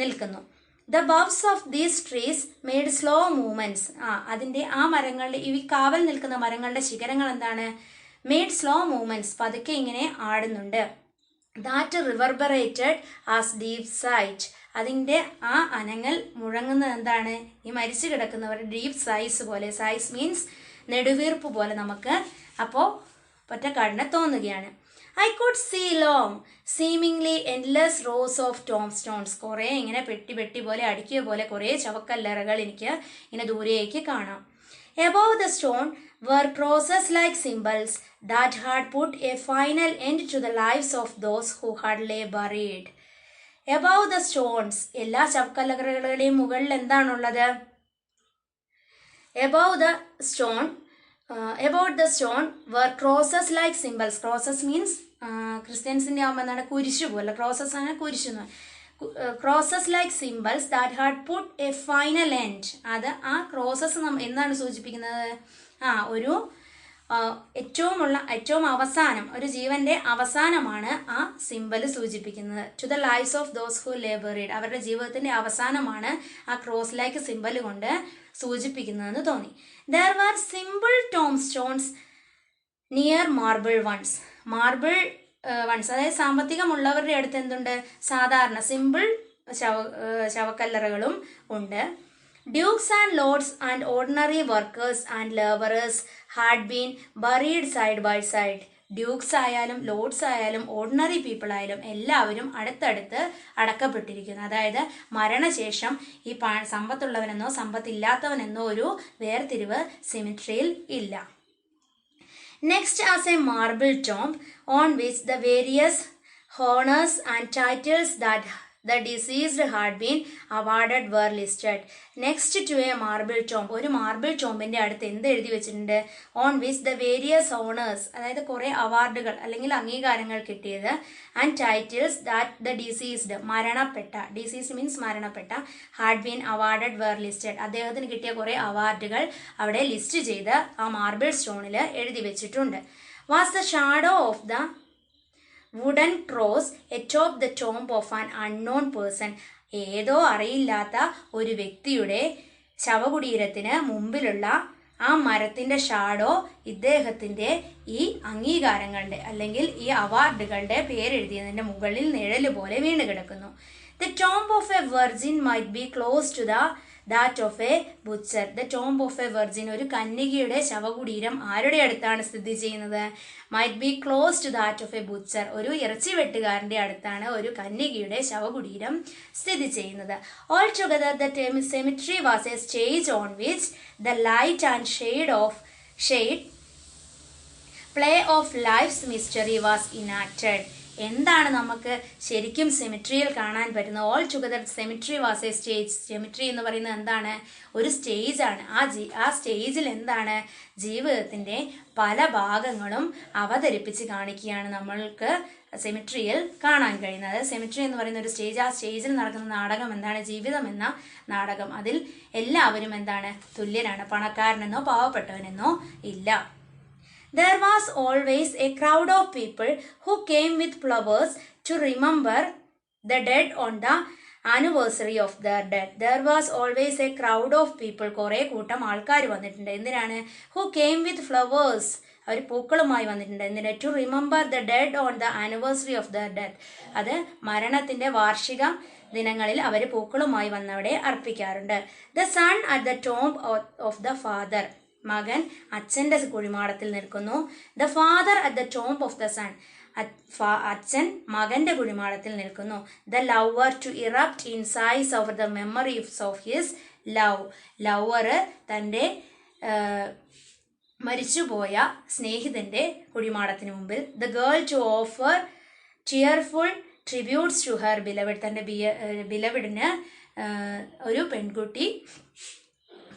നിൽക്കുന്നു. The boughs of these trees made slow movements. അതിൻ്റെ ആ മരങ്ങളുടെ, ഈ കാവൽ നിൽക്കുന്ന മരങ്ങളുടെ ശിഖരങ്ങൾ എന്താണ്? മെയ്ഡ് സ്ലോ മൂവ്മെൻറ്റ്സ്, പതുക്കെ ഇങ്ങനെ ആടുന്നുണ്ട്. That reverberated as deep sighs. അതിൻ്റെ ആ അനങ്ങൽ മുഴങ്ങുന്നത് എന്താണ്? ഈ മരിച്ചു കിടക്കുന്നവരുടെ ഡീപ് സൈസ് പോലെ. സൈസ് മീൻസ് നെടുവീർപ്പ് പോലെ നമുക്ക് അപ്പോൾ പൊറ്റക്കാടിനെ തോന്നുകയാണ്. I could see long seemingly endless rows of tombstones. കുറേ ഇങ്ങനെ പെട്ടി പെട്ടി പോലെ അടുക്കിയ പോലെ കുറേ ചവക്കല്ലറകൾ എനിക്ക് ഇങ്ങനെ ദൂരേക്ക് കാണാം. Above the stone were crosses like symbols that had put a final end to the lives of those who had lay buried. Above the stones, എല്ലാ ചവക്കല്ലറകളുടെയും മുകളിൽ എന്താണുള്ളത്? Above the stone were crosses like symbols. Crosses means ക്രിസ്ത്യൻസിൻ്റെ ആകുമ്പോൾ എന്താണ്? കുരിശു പോലെ. Crosses ആണ് കുരിശ്. Crosses like symbols that had put a final end. അത് ആ ക്രോസസ് എന്താണ് സൂചിപ്പിക്കുന്നത്? ഒരു ഏറ്റവും അവസാനം, ഒരു ജീവന്റെ അവസാനമാണ് ആ സിംബൽ സൂചിപ്പിക്കുന്നത്. To the lifes of those who lay buried. അവരുടെ ജീവിതത്തിന്റെ അവസാനമാണ് ആ ക്രോസ് ലൈക്ക് സിംബൽ കൊണ്ട് സൂചിപ്പിക്കുന്നതെന്ന് തോന്നി. There were simple tomb stones near marble ones. Marble ones അതായത് സാമ്പത്തികമുള്ളവരുടെ അടുത്ത് എന്തുണ്ട്? സാധാരണ സിമ്പിൾ ശവക്കല്ലറകളും ഉണ്ട്. Dukes and lords and ordinary workers and labourers had been buried side by side. Dukes ആയാലും ലോർഡ്സ് ആയാലും ഓർഡിനറി പീപ്പിൾ ആയാലും എല്ലാവരും അടുത്തടുത്ത് അടക്കപ്പെട്ടിരിക്കുന്നു. അതായത് മരണശേഷം ഈ സമ്പത്തുള്ളവനെന്നോ സമ്പത്തില്ലാത്തവനെന്നോ ഒരു വേർതിരിവ് സിമിട്രിയിൽ ഇല്ല. Next, as a marble tomb on which the various honors and titles that the deceased had been awarded were listed. Next to a marble tomb, ഒരു മാർബിൾ ടോംബിൻ്റെ അടുത്ത് എന്ത് എഴുതി വെച്ചിട്ടുണ്ട്? On which the various honours, അതായത് കുറേ അവാർഡുകൾ അല്ലെങ്കിൽ അംഗീകാരങ്ങൾ കിട്ടിയത്, and titles that the deceased, മരണപ്പെട്ട, ഡിസീസ്ഡ് മീൻസ് മരണപ്പെട്ട, had been awarded were listed, അദ്ദേഹത്തിന് കിട്ടിയ കുറേ അവാർഡുകൾ അവിടെ ലിസ്റ്റ് ചെയ്ത് ആ മാർബിൾ സ്റ്റോണിൽ എഴുതി വെച്ചിട്ടുണ്ട്. Was the shadow of the wooden cross atop the tomb of an unknown person. ഏതോ അറിയില്ലാത്ത ഒരു വ്യക്തിയുടെ ശവകുടീരത്തിന് മുമ്പിലുള്ള ആ മരത്തിൻ്റെ ഷാഡോ ഇദ്ദേഹത്തിൻ്റെ ഈ അംഗീകാരങ്ങളുടെ അല്ലെങ്കിൽ ഈ അവാർഡുകളുടെ പേരെഴുതിയതിൻ്റെ മുകളിൽ നിഴല് പോലെ വീണ് കിടക്കുന്നു. The tomb of a virgin might be close to that of a butcher. The tomb of a virgin, ഒരു കന്യകയുടെ ശവകുടീരം ആരുടെ അടുത്താണ് സ്ഥിതി ചെയ്യുന്നത്? Might be close to that of a butcher. ഒരു ഇറച്ചി വെട്ടുകാരൻ്റെ അടുത്താണ് ഒരു കന്യകയുടെ ശവകുടീരം സ്ഥിതി ചെയ്യുന്നത്. Altogether the cemetery was a stage on which the light and shade play of life's mystery was enacted. എന്താണ് നമുക്ക് ശരിക്കും സെമിട്രിയിൽ കാണാൻ പറ്റുന്നത്? All together cemetery was A stage. Cemetery എന്ന് പറയുന്നത് എന്താണ്? ഒരു സ്റ്റേജാണ്. ആ സ്റ്റേജിൽ എന്താണ്? ജീവിതത്തിൻ്റെ പല ഭാഗങ്ങളും അവതരിപ്പിച്ച് കാണിക്കുകയാണ് നമ്മൾക്ക് സെമിട്രിയിൽ കാണാൻ കഴിയുന്നത്. സെമിട്രി എന്ന് പറയുന്ന ഒരു സ്റ്റേജ്. ആ സ്റ്റേജിൽ നടക്കുന്ന നാടകം എന്താണ്? ജീവിതം എന്ന നാടകം. അതിൽ എല്ലാവരും എന്താണ്? തുല്യരാണ്. പണക്കാരനെന്നോ പാവപ്പെട്ടവനെന്നോ ഇല്ല. There was always a crowd of people who came with flowers to remember the dead on the anniversary of their death. There was always a crowd of people. കുറേ കൂട്ടം ആൾക്കാർ വന്നിട്ടുണ്ട്. എന്തിനാണ്? Who came with flowers. അവർ പൂക്കളുമായി വന്നിട്ടുണ്ട്. എന്തിനാ? To remember the dead on the anniversary of their death. അത് മരണത്തിൻ്റെ വാർഷിക ദിനങ്ങളിൽ അവർ പൂക്കളുമായി വന്നവിടെ അർപ്പിക്കാറുണ്ട്. The son at the tomb of the father. മകൻ അച്ഛൻ്റെ കുഴിമാടത്തിൽ നിൽക്കുന്നു. The father at the tomb of the son. അച്ഛൻ മകൻ്റെ കുഴിമാടത്തിൽ നിൽക്കുന്നു. The lover to erupt in sighs over the memories of his love. Lover തൻ്റെ മരിച്ചുപോയ സ്നേഹിതൻ്റെ കുഴിമാടത്തിന് മുമ്പിൽ. The girl to offer tearful tributes to her beloved. തൻ്റെ ബിലവിഡിന് ഒരു പെൺകുട്ടി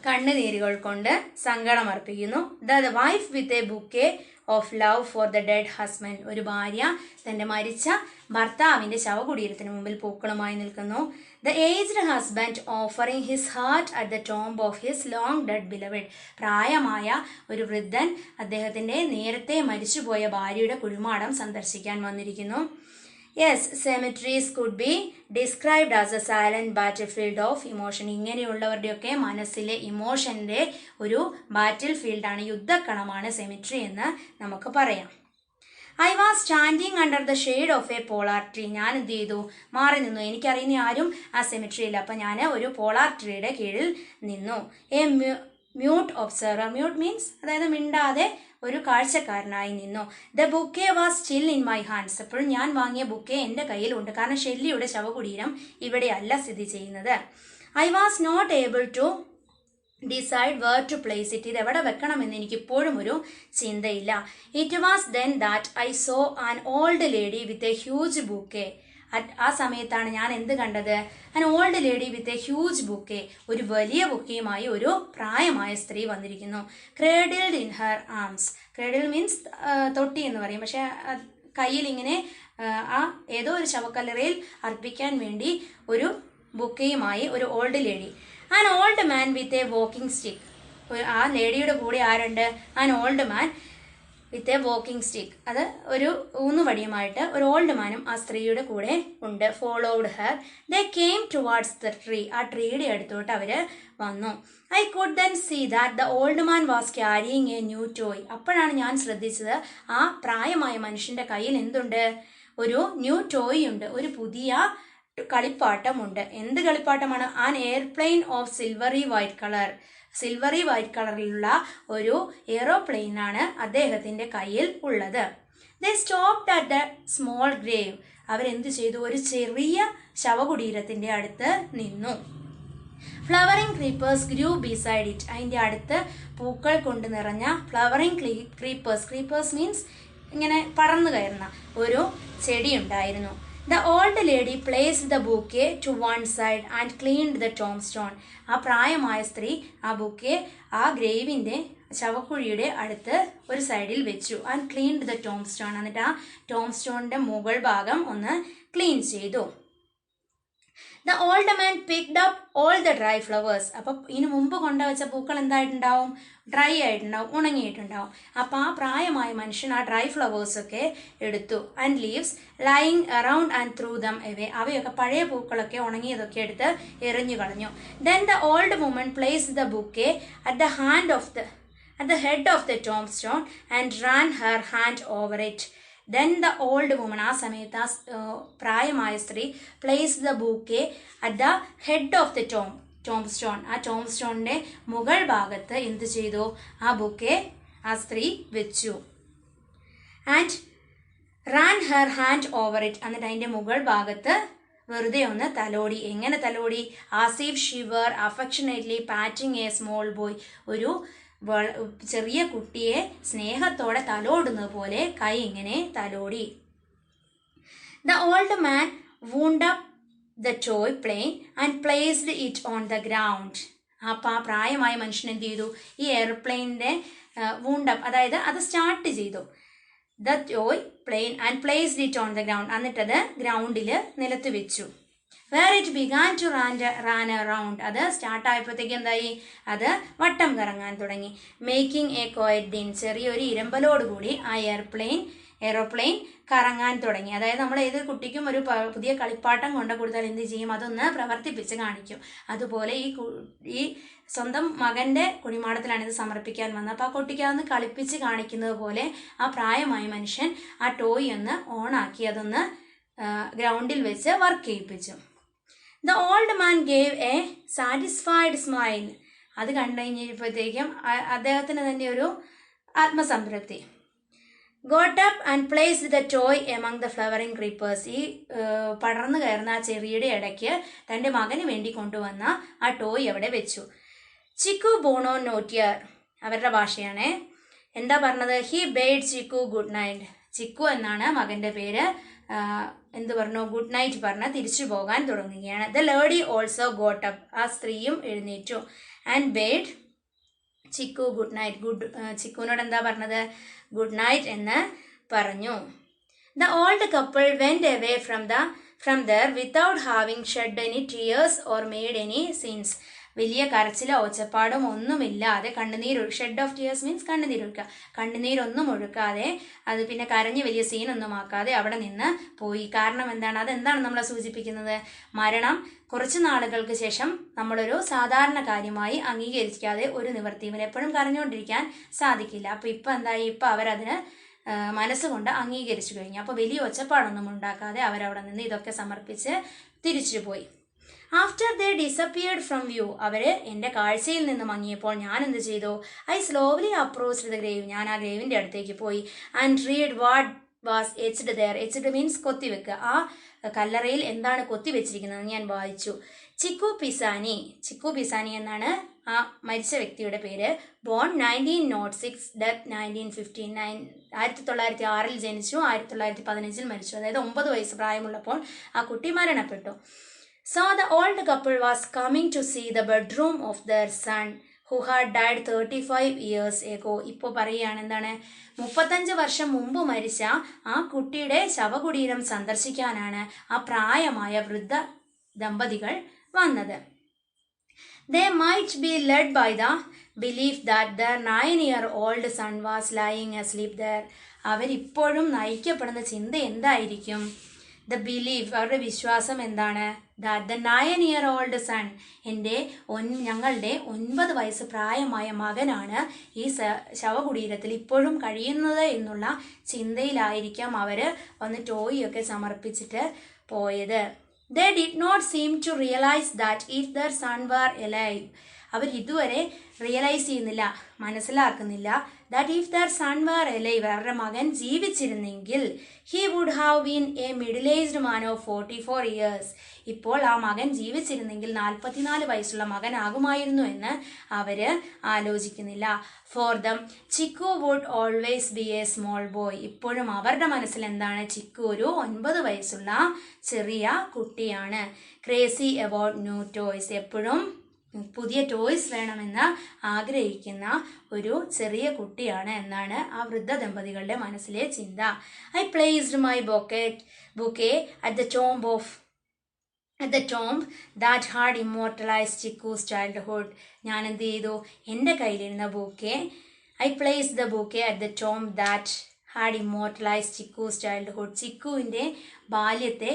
കണ്ണുനീരുകൾ കൊണ്ട് സങ്കടം അർപ്പിക്കുന്നു. The wife with a bouquet of love for the dead husband. ഒരു ഭാര്യ തൻ്റെ മരിച്ച ഭർത്താവിൻ്റെ ശവകുടീരത്തിന് മുമ്പിൽ പൂക്കളുമായി നിൽക്കുന്നു. The aged husband offering his heart at the tomb of his long dead beloved. പ്രായമായ ഒരു വൃദ്ധൻ അദ്ദേഹത്തിൻ്റെ നേരത്തെ മരിച്ചുപോയ ഭാര്യയുടെ കുഴിമാടം സന്ദർശിക്കാൻ വന്നിരിക്കുന്നു. Yes, cemeteries could be described as a silent battlefield of emotion. ഇങ്ങനെയുള്ളവരുടെയൊക്കെ മനസ്സിലെ ഇമോഷൻ്റെ ഒരു ബാറ്റിൽ ഫീൽഡാണ്, യുദ്ധക്കളമാണ് സെമിട്രി എന്ന് നമുക്ക് പറയാം. I was standing under the shade of A polar tree. ഞാൻ എന്ത് ചെയ്തു? മാറി നിന്നു. എനിക്കറിയുന്ന ആരും ആ സെമിട്രിയില്ല. അപ്പം ഞാൻ ഒരു പോളാർ ട്രീയുടെ കീഴിൽ നിന്നു. A mute observer. Mute means അതായത് മിണ്ടാതെ ഒരു കാഴ്ചക്കാരനായി നിന്നു. The ബുക്കെ was still in my hands. അപ്പോഴും ഞാൻ വാങ്ങിയ ബുക്കെ എൻ്റെ കയ്യിലുണ്ട്. കാരണം ഷെല്ലിയുടെ ശവകുടീരം ഇവിടെയല്ല സ്ഥിതി ചെയ്യുന്നത്. I was not able to decide where to place it. ഇത് എവിടെ വെക്കണമെന്ന് എനിക്കിപ്പോഴും ഒരു ചിന്തയില്ല. It was then that I saw an old lady with a huge bouquet. ആ സമയത്താണ് ഞാൻ എന്ത് കണ്ടത്? An old lady with a huge bouquet. ഒരു വലിയ ബുക്കയുമായി ഒരു പ്രായമായ സ്ത്രീ വന്നിരിക്കുന്നു. Cradled in her arms. Cradle means തൊട്ടി എന്ന് പറയും. പക്ഷെ കയ്യിൽ ഇങ്ങനെ ആ ഏതോ ഒരു ശവക്കല്ലറയിൽ അർപ്പിക്കാൻ വേണ്ടി ഒരു ബുക്കയുമായി ഒരു old lady. An old man with a walking stick. ആ ലേഡിയുടെ കൂടെ ആരുണ്ട്? An old man with a walking stick. അത് ഒരു ഊന്നുവടിയുമായിട്ട് ഒരു ഓൾഡ് മാനും ആ സ്ത്രീയുടെ കൂടെ ഉണ്ട്. Followed her. They came towards the tree. ആ ട്രീയുടെ അടുത്തോട്ട് അവർ വന്നു. I could then see that the old man was carrying a new toy. അപ്പോഴാണ് ഞാൻ ശ്രദ്ധിച്ചത് ആ പ്രായമായ മനുഷ്യൻ്റെ കയ്യിൽ എന്തുണ്ട്? ഒരു ന്യൂ ടോയ് ഉണ്ട്, ഒരു പുതിയ കളിപ്പാട്ടമുണ്ട്. എന്ത് കളിപ്പാട്ടമാണ്? An airplane of silvery white colour. Silvery white കളറിലുള്ള ഒരു എയ്റോപ്ലെയിനാണ് അദ്ദേഹത്തിൻ്റെ കയ്യിൽ ഉള്ളത്. They stopped at the small grave. അവരെന്ത് ചെയ്തു? ഒരു ചെറിയ ശവകുടീരത്തിൻ്റെ അടുത്ത് നിന്നു. Flowering creepers grew beside it. അതിൻ്റെ അടുത്ത് പൂക്കൾ കൊണ്ട് നിറഞ്ഞ ഫ്ലവറിംഗ് ക്രീപ്പേഴ്സ്. ക്രീപ്പേഴ്സ് മീൻസ് ഇങ്ങനെ പടർന്നു കയറുന്ന ഒരു ചെടി ഉണ്ടായിരുന്നു. The old lady placed the bouquet to one side and cleaned the tombstone. ആ പ്രായമായ സ്ത്രീ ആ ബുക്കെ ആ ഗ്രേവിൻ്റെ ശവക്കുഴിയുടെ അടുത്ത് ഒരു സൈഡിൽ വെച്ചു. And cleaned the tombstone. എന്നിട്ട് ആ ടോംസ്റ്റോണിൻ്റെ മുകൾ ഭാഗം ഒന്ന് ക്ലീൻ ചെയ്തു. The old man picked up all the dry flowers. അപ്പം ഇതിനു മുമ്പ് കൊണ്ടുവച്ച പൂക്കൾ എന്തായിട്ടുണ്ടാവും? ഡ്രൈ ആയിട്ടുണ്ടാവും, ഉണങ്ങിയിട്ടുണ്ടാവും. അപ്പം ആ പ്രായമായ മനുഷ്യൻ ആ ഡ്രൈ ഫ്ലവേഴ്സൊക്കെ എടുത്തു. And leaves lying around and through them away. അവയൊക്കെ പഴയ പൂക്കളൊക്കെ ഉണങ്ങിയതൊക്കെ എടുത്ത് എറിഞ്ഞു കളഞ്ഞു. Then the old woman place the ബുക്കെ at the head of the tombstone and ran her hand over it. Then the old woman, ആ സമയത്ത് ആ പ്രായമായ സ്ത്രീ place the bouquet at the head of the tombstone. ആ ടോംസ്റ്റോണിൻ്റെ മുകൾ ഭാഗത്ത് എന്ത് ചെയ്തു? ആ ബുക്കെ ആ സ്ത്രീ വെച്ചു. And ran her hand over it. എന്നിട്ട് അതിൻ്റെ മുകൾ ഭാഗത്ത് വെറുതെ ഒന്ന് തലോടി. എങ്ങനെ തലോടി? As if she were affectionately patting a small boy. ഒരു ചെറിയ കുട്ടിയെ സ്നേഹത്തോടെ തലോടുന്നത് പോലെ കൈ ഇങ്ങനെ തലോടി. The old man wound up the toy plane and placed it on the ground. അപ്പം ആ പ്രായമായ മനുഷ്യൻ എന്ത് ചെയ്തു? ഈ എയർപ്ലെയിനിൻ്റെ വൂണ്ടപ്പ്, അതായത് അത് സ്റ്റാർട്ട് ചെയ്തു. The toy plane and placed it on the ground. എന്നിട്ടത് ഗ്രൗണ്ടിൽ നിലത്ത് വെച്ചു. Where it began to ran around. അത് സ്റ്റാർട്ടായപ്പോഴത്തേക്ക് എന്തായി? അത് വട്ടം കറങ്ങാൻ തുടങ്ങി. Making a quiet din. ചെറിയൊരു ഇരമ്പലോടുകൂടി ആ എയ്റോപ്ലെയിൻ കറങ്ങാൻ തുടങ്ങി. അതായത് നമ്മൾ ഏത് കുട്ടിക്കും ഒരു പുതിയ കളിപ്പാട്ടം കൊണ്ടു കൊടുത്താൽ എന്ത് ചെയ്യും? അതൊന്ന് പ്രവർത്തിപ്പിച്ച് കാണിക്കും. അതുപോലെ ഈ സ്വന്തം മകൻ്റെ കുഴിമാടത്തിലാണ് ഇത് സമർപ്പിക്കാൻ വന്നത്. അപ്പോൾ ആ കുട്ടിക്ക് അതൊന്ന് കളിപ്പിച്ച് കാണിക്കുന്നത് പോലെ ആ പ്രായമായ മനുഷ്യൻ ആ ടോയ് ഒന്ന് ഓണാക്കി അതൊന്ന് ഗ്രൗണ്ടിൽ വെച്ച് വർക്ക് ചെയ്യിപ്പിച്ചു. The old man gave a satisfied smile. അത് കണ്ടു കഴിഞ്ഞപ്പോഴത്തേക്കും അദ്ദേഹത്തിന് തന്നെ ഒരു ആത്മസംതൃപ്തി. Got up and placed the toy among the flowering creepers. ഈ പടർന്നു കയറുന്ന ആ ചെറിയുടെ ഇടയ്ക്ക് തൻ്റെ മകന് വേണ്ടി കൊണ്ടുവന്ന ആ ടോയ് അവിടെ വെച്ചു. ചിക്കു ബോണോ നോട്ടിയർ അവരുടെ ഭാഷയാണ്. എന്താ പറഞ്ഞത്? He bade Chikku good night. Chikku എന്നാണ് മകൻ്റെ പേര്. എന്ത് പറഞ്ഞു? ഗുഡ് നൈറ്റ് പറഞ്ഞ് തിരിച്ചു പോകാൻ തുടങ്ങുകയാണ്. The lady also got up. ആ സ്ത്രീയും എഴുന്നേറ്റു. And bade Chikku good night. ചിക്കുവിനോട് എന്താ പറഞ്ഞത്? ഗുഡ് നൈറ്റ് എന്ന് പറഞ്ഞു. The old couple went away from there without having shed any tears or made any scenes. വലിയ കരച്ചിലോ ഒച്ചപ്പാടും ഒന്നുമില്ലാതെ ഷെഡ് ഓഫ് ടിയേഴ്സ് മീൻസ് കണ്ണുനീരൊഴുക്കുക. കണ്ണുനീരൊന്നും ഒഴുക്കാതെ അത് പിന്നെ കരഞ്ഞ് വലിയ സീനൊന്നും ആക്കാതെ അവിടെ നിന്ന് പോയി. കാരണം എന്താണ്? അതെന്താണ് നമ്മളെ സൂചിപ്പിക്കുന്നത്? മരണം കുറച്ച് നാളുകൾക്ക് ശേഷം നമ്മളൊരു സാധാരണ കാര്യമായി അംഗീകരിക്കാതെ ഒരു നിവൃത്തിയും എപ്പോഴും കരഞ്ഞുകൊണ്ടിരിക്കാൻ സാധിക്കില്ല. അപ്പോൾ ഇപ്പം എന്തായി? ഇപ്പം അവരതിന് മനസ്സുകൊണ്ട് അംഗീകരിച്ചു കഴിഞ്ഞു. അപ്പോൾ വലിയ ഒച്ചപ്പാടൊന്നും ഉണ്ടാക്കാതെ അവരവിടെ നിന്ന് ഇതൊക്കെ സമർപ്പിച്ച് തിരിച്ചു പോയി. After they disappeared from view, അവർ എൻ്റെ കാഴ്ചയിൽ നിന്ന് മങ്ങിയപ്പോൾ ഞാൻ എന്ത് ചെയ്തു? I slowly approached the grave, ഞാൻ ആ ഗ്രേവിൻ്റെ അടുത്തേക്ക് പോയി. And read what was etched there. Etched means കൊത്തിവെക്കുക. ആ കല്ലറയിൽ എന്താണ് കൊത്തിവെച്ചിരിക്കുന്നത് ഞാൻ വായിച്ചു. ചിക്കു പിസാനി എന്നാണ് ആ മരിച്ച വ്യക്തിയുടെ പേര്. Bone 1906, death 1959. 1906 ജനിച്ചു, 1915 മരിച്ചു. അതായത് 9 വയസ്സ് പ്രായമുള്ളപ്പോൾ ആ കുട്ടി മരണപ്പെട്ടു. So the old couple was coming to see the bedroom of their son who had died 35 years ago. ഇപ്പോൾ പറയുകയാണ് എന്താണ്? 35 വർഷം മുമ്പ് മരിച്ച ആ കുട്ടിയുടെ ശവകുടീരം സന്ദർശിക്കാനാണ് ആ പ്രായമായ വൃദ്ധ ദമ്പതികൾ വന്നത്. They might be led by the belief that their 9-year-old son was lying asleep there. അവരിപ്പോഴും നയിക്കപ്പെടുന്ന ചിന്ത എന്തായിരിക്കും? ദ ബിലീഫ്, അവരുടെ വിശ്വാസം എന്താണ്? ദാറ്റ് ദ 9-year-old son, ഞങ്ങളുടെ 9 വയസ്സ് പ്രായമായ മകനാണ് ഈ ശവകുടീരത്തിൽ ഇപ്പോഴും കഴിയുന്നത് എന്നുള്ള ചിന്തയിലായിരിക്കാം അവർ വന്ന് ടോയിയൊക്കെ സമർപ്പിച്ചിട്ട് പോയത്. They did not seem to realize that if their son were alive, അവർ ഇതുവരെ റിയലൈസ് ചെയ്യുന്നില്ല, മനസ്സിലാക്കുന്നില്ല. That if their son were alive, അവരുടെ മകൻ ജീവിച്ചിരുന്നെങ്കിൽ he would have been a middle aged man of 44 years. ഇപ്പോൾ ആ മകൻ ജീവിച്ചിരുന്നെങ്കിൽ 44 വയസ്സുള്ള മകനാകുമായിരുന്നു എന്ന് അവർ ആലോചിക്കുന്നില്ല. For them Chikku would always be a small boy. ഇപ്പോഴും അവരുടെ മനസ്സിൽ എന്താണ്? ചിക്കു ഒരു 9 വയസ്സുള്ള ചെറിയ കുട്ടിയാണ്. ക്രേസി അബൌട്ട് ന്യൂ ടോയ്സ്, എപ്പോഴും പുതിയ ടോയ്സ് വേണമെന്ന് ആഗ്രഹിക്കുന്ന ഒരു ചെറിയ കുട്ടിയാണ് എന്നാണ് ആ വൃദ്ധ ദമ്പതികളുടെ മനസ്സിലെ ചിന്ത. I placed my bouquet at the tomb that had immortalised Chikku's childhood. ഞാൻ എന്ത് ചെയ്തു? എൻ്റെ കയ്യിലിരുന്ന bouquet, I placed the bouquet at the tomb that had immortalised Chikku's childhood. ചിക്കുവിൻ്റെ ബാല്യത്തെ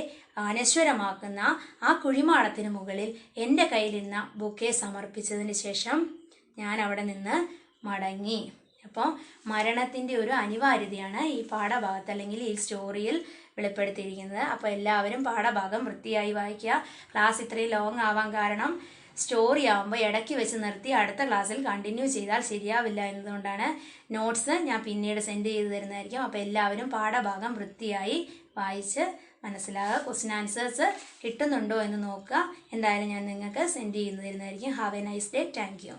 അനശ്വരമാക്കുന്ന ആ കുഴിമാടത്തിന് മുകളിൽ എൻ്റെ കയ്യിലിരുന്ന ബൊക്കെ സമർപ്പിച്ചതിന് ശേഷം ഞാൻ അവിടെ നിന്ന് മടങ്ങി. അപ്പോൾ മരണത്തിൻ്റെ ഒരു അനിവാര്യതയാണ് ഈ പാഠഭാഗത്ത് അല്ലെങ്കിൽ ഈ സ്റ്റോറിയിൽ വെളിപ്പെടുത്തിയിരിക്കുന്നത്. അപ്പോൾ എല്ലാവരും പാഠഭാഗം വൃത്തിയായി വായിക്കുക. ക്ലാസ് ഇത്രയും ലോങ് ആവാൻ കാരണം സ്റ്റോറി ആകുമ്പോൾ ഇടയ്ക്ക് വെച്ച് നിർത്തി അടുത്ത ക്ലാസ്സിൽ കണ്ടിന്യൂ ചെയ്താൽ ശരിയാവില്ല എന്നതുകൊണ്ടാണ്. നോട്ട്സ് ഞാൻ പിന്നീട് സെൻഡ് ചെയ്ത് തരുന്നതായിരിക്കും. അപ്പോൾ എല്ലാവരും പാഠഭാഗം വൃത്തിയായി വായിച്ച് മനസ്സിലാകുക. ക്വസ്റ്റ്യൻ ആൻസേഴ്സ് കിട്ടുന്നുണ്ടോ എന്ന് നോക്കുക. എന്തായാലും ഞാൻ നിങ്ങൾക്ക് സെൻഡ് ചെയ്ത് തരുന്നതായിരിക്കും. Have A nice day. Thank you.